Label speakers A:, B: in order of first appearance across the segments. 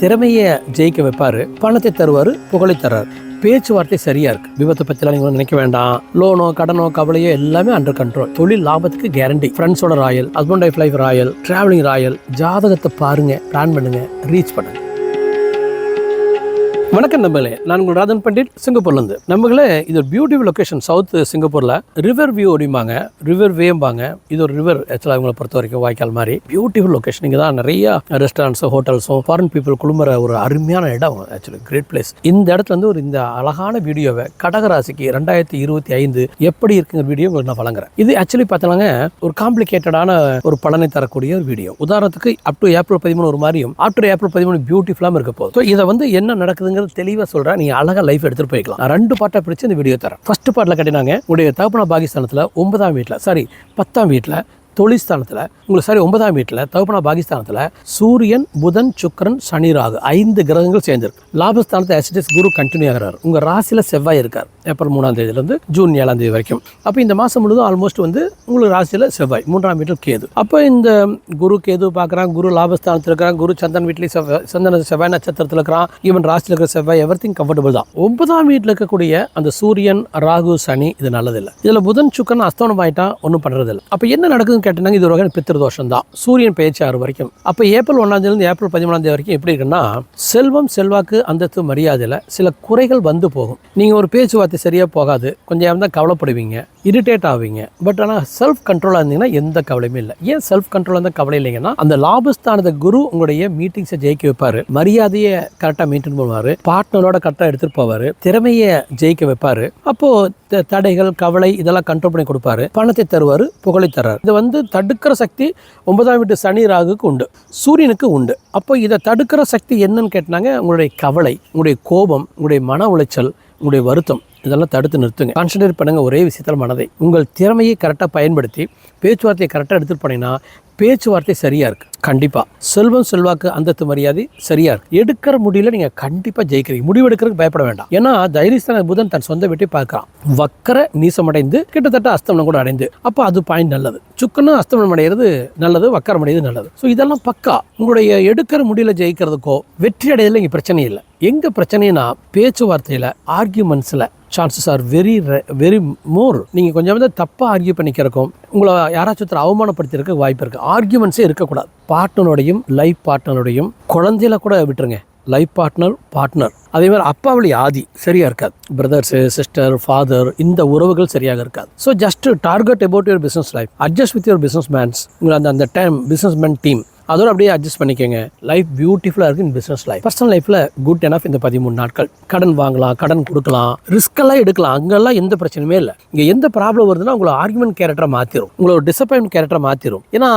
A: திறமையை ஜெயிக்க வைப்பாரு, பணத்தை தருவாரு, புகழை தர்றாரு. பேச்சுவார்த்தை சரியா இருக்கு. விபத்தை பத்திலாம் நீங்க நினைக்க வேண்டாம். லோனோ கடனோ கவலையோ எல்லாமே அண்டர் கண்ட்ரோல். தொழில் லாபத்துக்கு கேரண்டி. ஃப்ரெண்ட்ஸோட royal, husband wife life royal, travelling Royal. ஜாதகத்தை பாருங்க, பிளான் பண்ணுங்க, ரீச் பண்ணுங்க. வணக்கம் நம்பளே, நான் உங்கள் ராஜன் பண்டிட், சிங்கப்பூர்லேருந்து. நம்மளே இது ஒரு பியூட்டிஃபுல் லொக்கேஷன், சவுத் சிங்கப்பூரில். ரிவர் வியூ அப்படிம்பாங்க, ரிவர் வேம்பாங்க. இது ஒரு ரிவர் ஆக்சுவலாக இவங்களை பொறுத்த வரைக்கும் வாய்க்கால் மாதிரி பியூட்டிஃபுல் லொக்கேஷன். இங்கே தான் நிறைய ரெஸ்டாரண்ட்ஸும் ஹோட்டல்ஸும் ஃபாரின் பீப்புள் குழுமுற ஒரு அருமையான இடம். Actually great place. இந்த இடத்துல வந்து ஒரு இந்த அழகான வீடியோவை கடகராசிக்கு 2025 எப்படி இருக்குங்கிற வீடியோ உங்களுக்கு நான் வழங்குறேன். இது ஆக்சுவலி பார்த்தோம்னா ஒரு காம்ப்ளிகேட்டடான ஒரு பலனை தரக்கூடிய ஒரு வீடியோ. உதாரணத்துக்கு அப் டு ஏப்ரல் 13 ஒரு மாதிரியும் ஆஃப்டர் ஏப்ரல் 13 பியூட்டிஃபுல்லாக இருக்க போகுது. ஸோ இதை வந்து என்ன நடக்குதுங்க தெளிவா சொல்றேன். நீங்க அழகா லைஃப் எடுத்துட்டு போய்க்கலாம். 2 பார்ட்டா பிரிச்சு இந்த வீடியோ தரேன். ஃபர்ஸ்ட் பார்ட்ல கேட்டீங்க உங்களுடைய தகப்பனா பாகிஸ்தானத்துல 9ஆம் வீட்டுல, சாரி 10ஆம் வீட்டுல தொழில்ஸ்தானத்தில் உங்களுக்கு, சாரி 9ஆம் வீட்டில் தகப்பனா பாகிஸ்தானத்தில் சூரியன், புதன், சுக்கிரன், சனி, ராகு 5 கிரகங்கள் சேர்ந்திருக்கு. லாபஸ்தானத்தை எஸ்டிஎஸ் குரு கண்டினியூ ஆகிறார். உங்கள் ராசியில் செவ்வாய் இருக்கார் ஏப்ரல் 3ஆம் தேதியிலேருந்து ஜூன் 7ஆம் தேதி வரைக்கும். அப்போ இந்த மாதம் முழுதும் ஆல்மோஸ்ட் வந்து உங்களுக்கு ராசியில் செவ்வாய், 3ஆம் வீட்டில் கேது. அப்போ இந்த குரு கேது பார்க்குறான். குரு லாபஸ்தானத்தில் இருக்கிறான். குரு சந்திரன் வீட்டிலேயே சந்திரன் செவ்வாய் நட்சத்திரத்தில் இருக்கிறான். ஈவன் ராசியில் இருக்கிற செவ்வாய், எவ்ரி திங் கம்ஃபர்டபுள் தான். 9ஆம் வீட்டில் இருக்கக்கூடிய அந்த சூரியன், ராகு, சனி இது நல்லதில்லை. இதில் புதன் சுக்கரன் அஸ்தமனம் ஆகிட்டா ஒன்றும் பண்ணுறதில்லை. அப்போ என்ன நடக்குதுன்னு கேட்டாங்க, இது ஒரு வகை பித்திருதோஷம் தான். சூரியன் பேச்சு 6 வரைக்கும். அப்போ ஏப்ரல் 1ஆம் தேதியிலிருந்து ஏப்ரல் 13ஆம் தேதி வரைக்கும் எப்படி இருக்குன்னா, செல்வம், செல்வாக்கு, அந்தஸ்து, மரியாதையில் சில குறைகள் வந்து போகும். நீங்கள் ஒரு பேச்சுவார்த்தை சரியாக போகாது, கொஞ்சம் தான் கவலைப்படுவீங்க, இரிட்டேட் ஆவீங்க. பட் ஆனால் செல்ஃப் கண்ட்ரோலாக இருந்தீங்கன்னா எந்த கவலையுமே இல்லை. ஏன் செல்ஃப் கண்ட்ரோலாக இருந்தால் கவலை இல்லைங்கன்னா, அந்த லாபஸ்தானத்தை குரு உங்களுடைய மீட்டிங்ஸை ஜெயிக்க வைப்பார், மரியாதையை கரெக்டாக மெயின்டைன் பண்ணுவார், பார்ட்னரோட கரெக்டாக எடுத்துகிட்டு போவார், திறமையை ஜெயிக்க வைப்பார். அப்போது தடைகள், கவலை இதெல்லாம் கண்ட்ரோல் பண்ணி கொடுப்பாரு, பணத்தை தருவார், புகழை தர்றாரு. இதை வந்து தடுக்கிற சக்தி 9ஆம் வீட்டு சனி, ராகுக்கு உண்டு, சூரியனுக்கு உண்டு. அப்போ இதை தடுக்கிற சக்தி என்னன்னு கேட்டாங்க, உங்களுடைய கவலை, உங்களுடைய கோபம், உங்களுடைய மன உளைச்சல், உங்களுடைய வருத்தம், இதெல்லாம் தடுத்து நிறுத்துங்க. கான்சன்ட்ரேட் பண்ணுங்க ஒரே விஷயத்தில் மனதை. உங்கள் திறமையை கரெக்டாக பயன்படுத்தி பேச்சுவார்த்தையை கரெக்டாக எடுத்துகிட்டு போனீங்கன்னா பேச்சுவார்த்தை சரியா இருக்கு. கண்டிப்பா செல்வம், செல்வாக்கு, அந்தஸ்து, மரியாதை சரியா இருக்கு. எடுக்கிற முடியல நீங்க கண்டிப்பா ஜெயிக்கிறீங்க. முடிவு எடுக்கிறதுக்கு பயப்பட வேண்டாம். ஏன்னா தைரியஸ்தான புதன் தன் சொந்த வீட்டை பார்க்கலாம். வக்கர நீசமடைந்து கிட்டத்தட்ட அஸ்தமனம் கூட அடைந்து, அப்போ அது பாயிண்ட் நல்லது. சுக்கனும் அஸ்தமனம் அடைகிறது நல்லது, வக்கரம் அடைகிறது நல்லது. ஸோ இதெல்லாம் பக்கா. உங்களுடைய எடுக்கிற முடியல ஜெயிக்கிறதுக்கோ வெற்றி அடையல இங்கே பிரச்சனை இல்லை. எங்க பிரச்சனைனா பேச்சுவார்த்தையில, ஆர்கியூமெண்ட்ஸ்ல சான்சஸ் ஆர் வெரி மோர். நீங்கள் கொஞ்சம் வந்து தப்பாக ஆர்கியூ பண்ணிக்கிறக்கும், உங்களை யாராச்சும் அவமானப்படுத்திருக்க வாய்ப்பு இருக்குது. ஆர்கியூமெண்ட்ஸே இருக்கக்கூடாது. பார்ட்னரோடையும், லைஃப் பார்ட்னரோடையும், குழந்தையில கூட விட்டுருங்க. லைஃப் பார்ட்னர் அதே மாதிரி அப்பாவளி ஆதி சரியா இருக்காது. பிரதர்ஸு, சிஸ்டர், ஃபாதர், இந்த உறவுகள் சரியாக இருக்காது. So just target about your business life, adjust with your business mens. உங்களை அந்த டைம் பிஸ்னஸ் மேன் டீம் அதோட அப்படியே அட்ஜஸ்ட் பண்ணிக்கோங்க. லைஃப் பியூட்டிஃபுல்லாக இருக்குது இன் பிஸ்னஸ் லைஃப். பர்சனல் லைஃப்பில் குட் எனஃப் இந்த 13 நாட்கள். கடன் வாங்கலாம், கடன் கொடுக்கலாம், ரிஸ்கெல்லாம் எடுக்கலாம். அங்கெல்லாம் எந்த பிரச்சனையுமே இல்லை. இங்கே எந்த ப்ராப்ளம் வருதுன்னா உங்களை ஆர்குமெண்ட் கேரக்டரை மாற்றிடும், உங்களோட டிசப்பாயின்ட் கேரக்டரை மாற்றிடும். ஏன்னா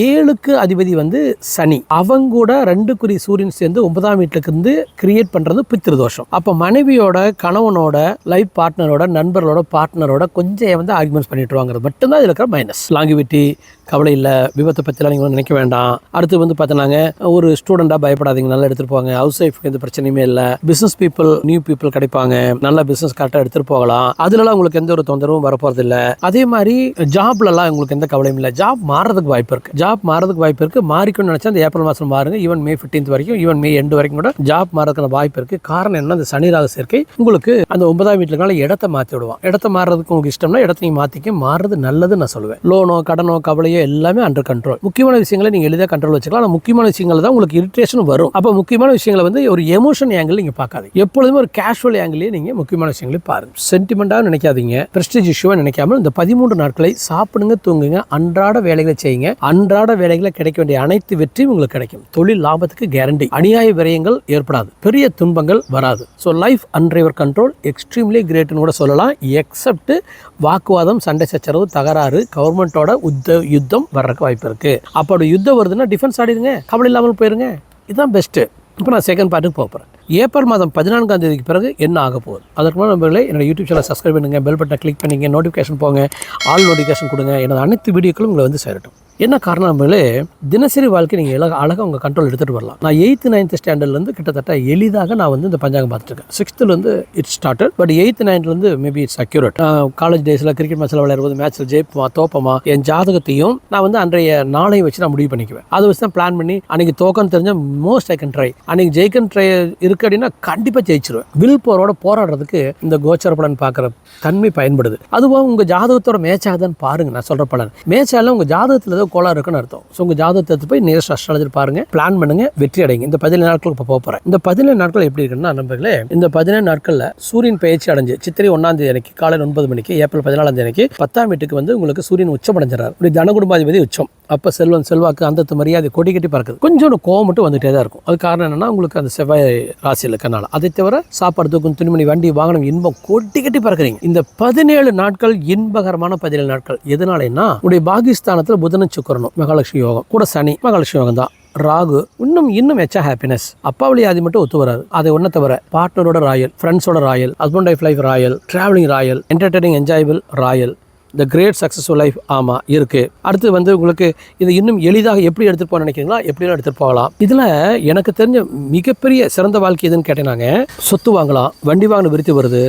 A: 7க்கு அதிபதி வந்து சனி, அவங்க கூட 2 குறி சூரியன் சேர்ந்து 9ஆம் வீட்டுக்கு இருந்து கிரியேட் பண்ணுறது பித்திருதோஷம். அப்போ மனைவியோட, கணவனோட, லைஃப் பார்ட்னரோட, நண்பர்களோட, பார்ட்னரோட கொஞ்சம் வந்து ஆர்குமெண்ட்ஸ் பண்ணிட்டு வாங்கிறது மட்டும்தான் இதில் இருக்கிற மைனஸ். லாங்குவிட்டி, கவலை இல்லை, விபத்தை பற்றிலாம் நீங்கள் நினைக்க வேண்டாம். அடுத்து வந்து பார்த்தோன்னாங்க, ஒரு ஸ்டூடெண்டாக பயப்படாதீங்க, நல்லா எடுத்துகிட்டு போங்க. ஹவுஸ் ஒய்ஃப்க்கு எந்த பிரச்சனையுமே இல்லை. பிஸ்னஸ் பீப்புள், நியூ பீப்புள் கிடைப்பாங்க, நல்ல பிஸ்னஸ் கரெக்டாக எடுத்துகிட்டு போகலாம். அதுலலாம் உங்களுக்கு எந்த ஒரு தொந்தரவும் வரப்போகிறது இல்லை. அதே மாதிரி ஜாப்லலாம் உங்களுக்கு எந்த கவலையும் இல்லை. ஜாப் மாறதுக்கு வாய்ப்பு இருக்குது. மாறிக்கணும்னு நினச்சா அந்த ஏப்ரல் மாதம் மாறுங்க. ஈவன் மே 15 வரைக்கும், ஈவன் மே எண்டு வரைக்கும் கூட ஜாப் மாறதுக்கான வாய்ப்பு இருக்குது. காரணம் என்ன, அந்த சனி ராகு சேர்க்கை உங்களுக்கு அந்த 9ஆம் வீட்டுக்குனால இடத்தை மாற்றி விடுவான். இடத்தை மாறுறதுக்கு உங்களுக்கு இஷ்டம்னா இடத்த நீங்கள் மாற்றிக்க, மாறுறது நல்லதுன்னு நான் சொல்லுவேன். லோனோ கடனோ கவலையோ எல்லாமே அண்டர் கண்ட்ரோல். முக்கியமான விஷயங்களை நீங்கள் எளிதாக கண்ட்ரோல் வச்சுக்கலாம். ஆனால் முக்கியமான விஷயங்கள் தான் உங்களுக்கு இரிட்டேஷன் வரும். அப்போ முக்கியமான விஷயங்களை வந்து ஒரு எமோஷன் ஆங்கிள் நீங்கள் பார்க்காது. எப்பொழுதுமே ஒரு கேஷுவல் ஆங்கிலே நீங்கள் முக்கியமான விஷயங்களை பாருங்க. சென்டிமெண்ட்டாக நினைக்காதீங்க, பிரஸ்டீஜ் இஷ்யூவாக நினைக்காமல் இந்த 13 நாட்களை சாப்பிடுங்க, தூங்குங்க, அன்றாட வேலைகளை செய்யுங்க. அன்றாட வேலைகளை கிடைக்க வேண்டிய அனைத்து வெற்றியும் உங்களுக்கு கிடைக்கும். தொழில் லாபத்துக்கு கேரண்டி. அநியாய விரயங்கள் ஏற்படாது, பெரிய துன்பங்கள் வராது. So life under your control, extremely கிரேட்னு கூட சொல்லலாம். எக்ஸப்ட் வாக்குவாதம், சண்டை சச்சரவு, தகராறு, கவர்மெண்ட்டோட யுத்தம் வர்றதுக்கு வாய்ப்பு இருக்கு. அப்போ யுத்தம் வருதுன்னா டிஃபென்ஸ் ஆடிடுங்க, கவலை இல்லாமல் போயிருங்க. இதுதான் பெஸ்ட்டு. இப்போ நான் செகண்ட் பார்ட்டுக்கு போகிறேன். ஏப்ரல் மாதம் 14ஆம் தேதிக்கு பிறகு என்ன ஆக போகுது, அதற்கு முன்னாடி நண்பர்களே என்னோட யூடியூப் சேனல் சப்ஸ்கிரைப் பண்ணுங்கள், பெல் பட்டனை கிளிக் பண்ணிங்க, நோட்டிஃபிகேஷன் போங்க, ஆல் நோட்டிஃபிகேஷன் கொடுங்க. எனது அனைத்து வீடியோக்களும் உங்களை வந்து சேரட்டும். என்ன காரணம் நம்மளே தினசரி வாழ்க்கை நீங்கள் அழகாக உங்கள் கண்ட்ரோல் எடுத்துகிட்டு வரலாம். நான் 8th 9th ஸ்டாண்டர்ட்லேருந்து கிட்டத்தட்ட எளிதாக நான் வந்து இந்த பஞ்சாங்கம் பார்த்துட்டு இருக்கேன். 6th it started, but 8th 9th maybe it's accurate. College டேஸில் கிரிக்கெட் மேட்ச்சில் விளையாடும்போது மேட்ச்சில் ஜெயிப்போமா தோப்பமா என் ஜாதகத்தையும் நான் வந்து அன்றைய நாளை வச்சு நான் முடிவு பண்ணிக்குவேன். அதை வச்சு தான் பிளான் பண்ணி அன்றைக்கி தோக்கன்னு தெரிஞ்ச மோஸ்ட் ஐ கேன் ட்ரை, அன்றைக்கி ஜெயிக்கன் ட்ரை இருக்குது அப்படின்னா கண்டிப்பாக ஜெயிச்சிருவேன். வில் போரோட போராடுறதுக்கு இந்த கோச்சர பலன் பார்க்குற தன்மை பயன்படுது. அதுவாக உங்கள் ஜாதகத்தோட மேட்ச் ஆகுதான்னு பாருங்க. நான் சொல்கிற பலன் மேட்ச் ஆகல உங்கள் ஜாதகத்தில் ஏதோ கோளாறு இருக்குன்னு அர்த்தம். ஸோ உங்கள் ஜாதகத்தை போய் நியரஸ்ட் அஸ்ட்ராலஜர் பாருங்க, பிளான் பண்ணுங்க, வெற்றி அடைங்க. இந்த 17 நாட்களுக்கு இப்போ போக போகிறேன். இந்த 17 நாட்கள் எப்படி இருக்குன்னா நண்பர்களே, இந்த 17 நாட்களில் சூரியன் பயிற்சி அடைஞ்சு சித்திரை 1ஆம் தேதி அன்னைக்கு காலையில் 9 மணிக்கு, ஏப்ரல் 14ஆம் தேதி அன்னைக்கு 10ஆம் வீட்டுக்கு வந்து உங்களுக்கு சூரியன் உச்சம் அடைஞ்சார். இப்படி தனகுடும்பாதிபதி உச்சம். அப்போ செல்வம் செல்வாக்கு அந்தத்து மரியாதை கொடி கட்டி பறக்குது. கொஞ்சம் கோவம் மட்டும் வந்துட்டே தான் இருக்கும். அது காரணம் என்னன்னா உங்களுக்கு அந்த செவ்வாய் ராசியில் இருக்கனால. அதை தவிர சாப்பாடு தூக்கும் துணிமணி வண்டி வாகனம் இன்பம் கொட்டி கட்டி பறக்குறீங்க. இந்த 17 நாட்கள் இன்பகரமான 17 நாட்கள். எதனாலன்னா உடைய பாகிஸ்தானத்தில் புதனும் சுக்கிரனும் மகாலட்சுமி யோகம் கூட சனி மகாலட்சுமி யோகம் தான். ராகு இன்னும் எச்சா ஹாப்பினஸ். அப்பாவளி ஆதி மட்டும் ஒத்து வராது. அதை ஒன்றை தவிர பார்ட்னரோட ராயல், ஃப்ரெண்ட்ஸோட royal, husband wife life royal, travelling royal, entertaining enjoyable royal, the great successful life ஆமாம் இருக்குது. அடுத்து வந்து உங்களுக்கு இது இன்னும் எளிதாக எப்படி எடுத்துகிட்டு போக நினைக்கிறீங்களா, எப்படிலாம் எடுத்துகிட்டு போகலாம். இதில் எனக்கு தெரிஞ்ச மிகப்பெரிய சிறந்த வாழ்க்கை எதுன்னு கேட்டேனாங்க, சொத்து வாங்கலாம், வண்டி வாங்கின விருத்தி வருது,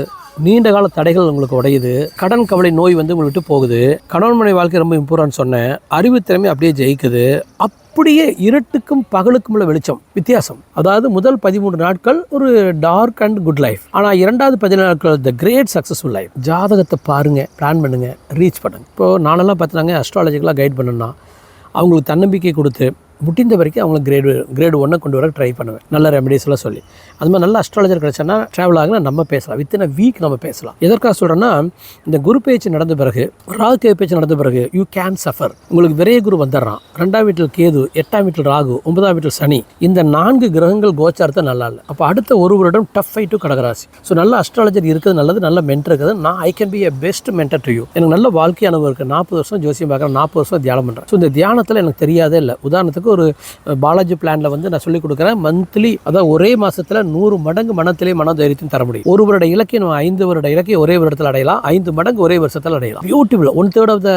A: நீண்ட கால தடைகள் உங்களுக்கு உடையுது, கடன் கவலை நோய் வந்து உங்களுக்கு போகுது, கணவன் மனைவி வாழ்க்கை ரொம்ப இம்ப்ரூவ்னு சொன்னேன், அறிவு திறமை அப்படியே ஜெயிக்குது. அப்படியே இருட்டுக்கும் பகலுக்கும் உள்ள வெளிச்சம் வித்தியாசம். அதாவது முதல் 13 நாட்கள் ஒரு டார்க் அண்ட் குட் லைஃப். ஆனால் இரண்டாவது 17 நாட்கள் த கிரேட் சக்ஸஸ்ஃபுல் லைஃப். ஜாதகத்தை பாருங்க, பிளான் பண்ணுங்க, ரீச் பண்ணுங்க. இப்போது நானெல்லாம் பார்த்துனாங்க அஸ்ட்ராலஜிக்கலாக கைட் பண்ணணும்னா அவங்களுக்கு தன்னம்பிக்கை கொடுத்து முடிந்த வரைக்கும் அவங்களுக்கு கிரேடு 1 கொண்டு வர ட்ரை பண்ணுவேன். நல்ல ரெமடிஸ் எல்லாம் சொல்லி அது மாதிரி நல்ல அஸ்ட்ராலஜர் கிடைச்சோன்னா ட்ராவல் ஆகினா நம்ம பேசலாம். வித்தின் அ வீக் நம்ம பேசலாம். எதற்காக சொல்கிறேன்னா இந்த குரு பேச்சு நடந்த பிறகு, ராகு பேச்சு நடந்த பிறகு யூ கேன் சஃபர். உங்களுக்கு விரைய குரு வந்துடுறான். 2ஆம் வீட்டில் கேது, 8ஆம் வீட்டில் ராகு, 9ஆம் வீட்டில் சனி. இந்த 4 கிரகங்கள் கோச்சாரத்தை நல்லா இல்லை. அப்போ அடுத்த ஒரு வருடம் டஃப் ஃபைட்டு கடகராசி. ஸோ நல்ல அஸ்ட்ராலஜர் இருக்குது, நல்லது, நல்ல மென்டர் இருக்குது. நான் I can be a best mentor to you. எனக்கு நல்ல வாழ்க்கை அனுபவம் இருக்குது. 40 வருஷம் ஜோசியம் பார்க்குறேன், 40 வருஷம் தியானம் பண்ணுறேன். ஸோ இந்த தியானத்தில் எனக்கு தெரியாதே இல்லை. உதாரணத்துக்கு ஒரு பாலாஜி பிளான்ல வந்து நான் சொல்லிக் கொடுக்குறேன். மந்த்லி, அதாவது ஒரே மாசத்துல 100 மடங்கு மனத்திலே மன தைரியத்தையும் தர முடியும். ஒரு வருட இலக்கியம் 5 வருட இலக்கியம் ஒரே வருடத்தில் அடையலாம், 5 மடங்கு ஒரே வருஷத்தில் அடையலாம். பியூட்டிஃபுல். 1/3 ஆஃப் த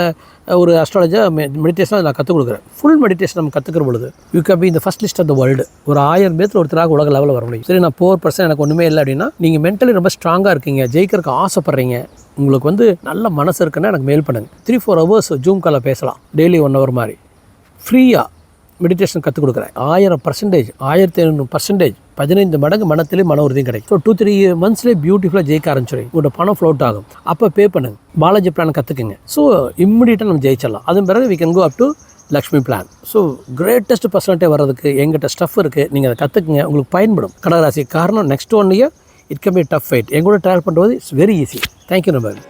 A: ஒரு அஸ்ட்ராலஜர் மெடிடேஷன் நான் கற்றுக் கொடுக்குறேன். ஃபுல் மெடிடேஷன் நம்ம கற்றுக்கிற பொழுது யூ கேன் பி இந்த first list of the world. ஒரு 1000 பேர் ஒருத்தராக உலக லெவலில் வர முடியும். சரி, நான் 4% எனக்கு ஒன்றுமே இல்லை அப்படின்னா நீங்கள் மென்டலி ரொம்ப ஸ்ட்ராங்காக இருக்கீங்க, ஜெயிக்கிறதுக்கு ஆசைப்படுறீங்க, உங்களுக்கு வந்து நல்ல மனசு இருக்குன்னா எனக்கு மெயில் பண்ணுங்கள். 3-4 ஹவர்ஸ் ஜூம் காலில் பேசலாம், டெய்லி 1 ஹவர் மாதிரி ஃப்ரீயாக மெடிடேஷன் கற்றுக் கொடுக்குறேன். 1000%, 1500%, 15 மடங்கு மனத்திலே மன உறுதியும் கிடைக்கும். ஸோ 2-3 மந்த்ஸ்லேயே பியூட்டிஃபுல்லாக ஜெயிக்க ஆரம்பிச்சிடும். உங்களோட பணம் ஃப்ளோட் ஆகும். அப்போ பே பண்ணுங்க, பாலாஜி பிளான் கற்றுக்குங்க. ஸோ இம்மிடியட்டாக நம்ம ஜெயிச்சிடலாம். அதன் பிறகு we can go up to Lakshmi plan. So greatest percentage வர்றதுக்கு எங்கிட்ட ஸ்டஃப் இருக்குது, நீங்கள் அதை கற்றுக்குங்க, உங்களுக்கு பயன்படும். கடகராசி காரணம் next 1 year it can be tough fight. எங்களோட ட்ராவல் பண்ணுறது it's very easy. Thank you number.